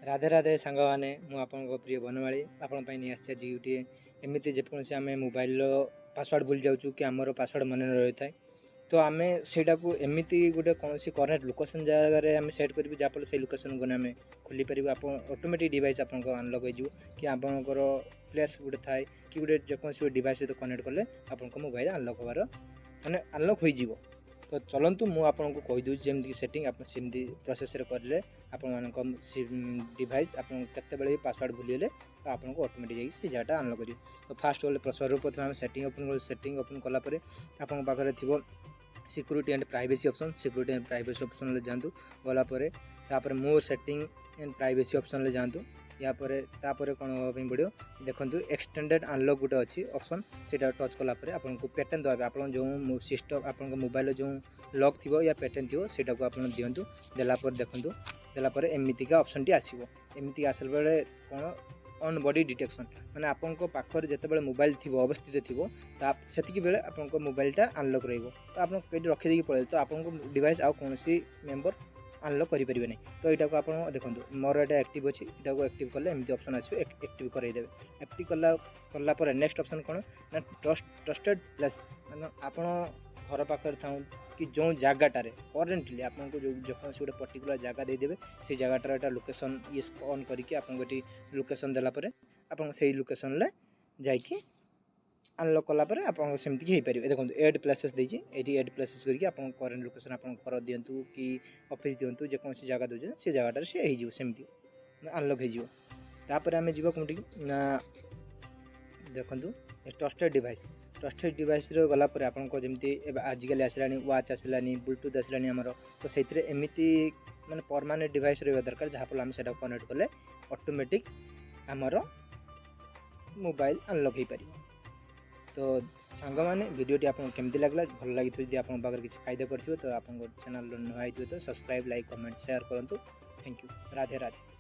राधे राधे सांग मैंने मुझे प्रिय बनमाली आपण नहीं आसी आज गोटे एमती जेकोसी आम मोबाइल पासवर्ड भूल जाऊँ कि आमर पासवर्ड मन रही था तो आम से एमती गोटे कौन करेक्ट लोकेशन जगह आम सेट कर जहाँफल से लोकेशन को आम खोली पार आप ऑटोमेटिक डिवाइस आपको अनलॉक हो कि आपंकर प्लेस गोटे थाए कि गोटे जेकोसी डिवाइस सहित कनेक्ट कले आप मोबाइल अनलॉक होवार माने अनलॉक हो तो चलतु मुझे कहीदे जमी सेटिंग आपमती प्रोसेस करेंगे आपण डिवाइस आपते पासवर्ड भूलीगले तो आपको ऑटोमेटिक से जगह अनलॉक कर तो फास्ट गले सर्वप्रथम आम सेटिंग ओपन कलापर आपन पाखे थी security and privacy option security and privacy option जातु गलापर मोर सेटिंग एंड प्राइवेसी ऑप्शन जातु यापर कौन हाँपी पड़ो देखो एक्सटेंडेड अनलॉक गोटे अच्छी ऑप्शन से टच कलापर आपको पैटर्न दवा आप जो सिस्टम आप मोबाइल जो लॉक थी या पैटर्न थी से दिंतु देलापर देखूँ देलापर एमतीका ऑप्शन टी आसो एमती आसला बेले कौन ऑन बॉडी डिटेक्शन माने आपंक पाखर जिते मोबाइल थी अवस्थित थी से बेले आपंक मोबाइलटा अनलॉक रखिए रखीदे पड़े तो आपको डिवाइस आउ कौन मेम्बर अनलॉक करेंगे नहीं तो यहाँ को आप देखो मोर ये एक्टिव अच्छी यहाँ को एक्टिव कले एमती ऑप्शन आसो एक्टिव करदेवे एक्टिव कलापर नेक्स्ट ऑप्शन कौन ना ट्रस्टेड प्लेस माने आप घर पाखे था कि जो जगाटार करेन्टली आपको जो गोटे पर्टिकुलर जगह देदेवे से जगटार लोकेशन ये ऑन करके आपको लोकेशन देलापर आप लोकेशन जाकि अनलॉक कलापर आपमती हो पारे देखो एड प्लेसेस देती एड प्लेसेस करके आप करेन्ट लोकेशन आप घर दिंतु कि ऑफिस दिंतु जेकोसी जगह दूसरे से जगटार से होमती अनलॉक होपर आम जी कौटी ना देखु ट्रस्टेड डिवाइस गलापर आपको जमी आजिकल आसला वाच आसला ब्लूटूथ आसला आमर तो से एमती माने परमानेंट डिवाइस रहा दरकार जहाँफल आम से कनेक्ट कले ऑटोमेटिक आमर मोबाइल अनलॉक हो पार तो सांग मैंने वीडियोटी आपको केमती लगला भल लगी जो आप किसी फायदा कर तो आप चैनल नुआ तो सब्सक्राइब लाइक कमेंट शेयर करूँ थैंक यू राधे राधे।